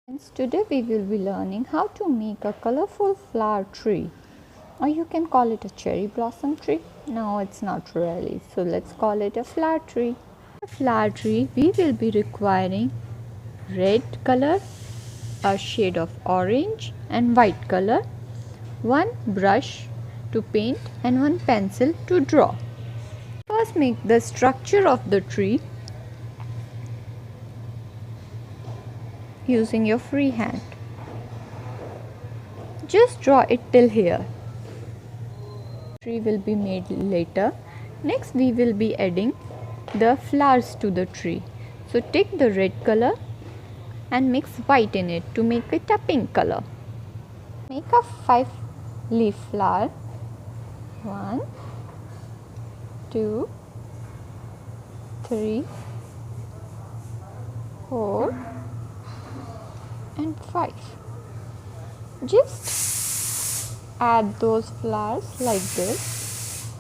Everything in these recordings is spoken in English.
Friends, today we will be learning how to make a colorful flower tree, or you can call it a cherry blossom tree. No, it's not really, so let's call it a flower tree. For a flower tree we will be requiring red color, a shade of orange and white color, one brush to paint and one pencil to draw. First make the structure of the tree using your free hand. Just draw it till here. Tree will be made later. Next we will be adding the flowers to the tree. So take the red color and mix white in it to make it a pink color. Make a 5-leaf flower. 1, 2, 3, 4 and 5. Just add those flowers like this.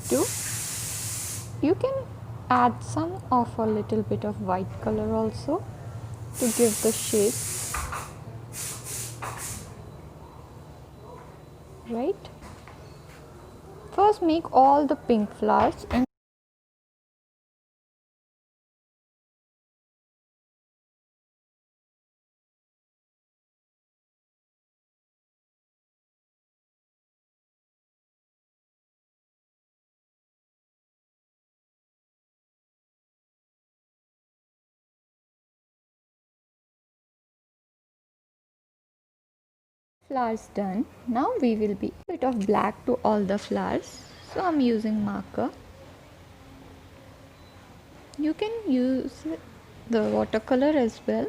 2. You can add some of a little bit of white color also to give the shape, right? First make all the pink flowers and flowers done. Now we will be a bit of black to all the flowers, so I'm using marker. You can use the watercolor as well,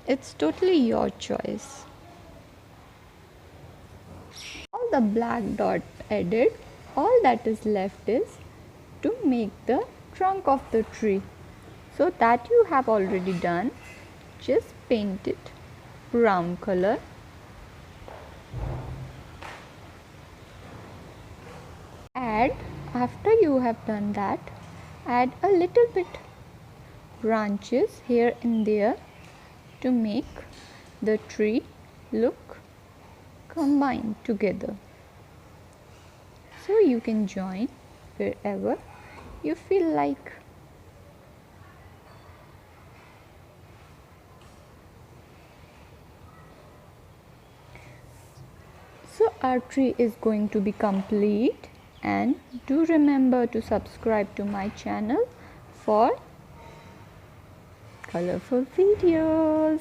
it's totally your choice. All the black dot added, all that is left is to make the trunk of the tree. So that you have already done, just paint it brown color. Add, after you have done that, add a little bit branches here and there to make the tree look combined together. So you can join wherever you feel like. So our tree is going to be complete, and do remember to subscribe to my channel for colorful videos.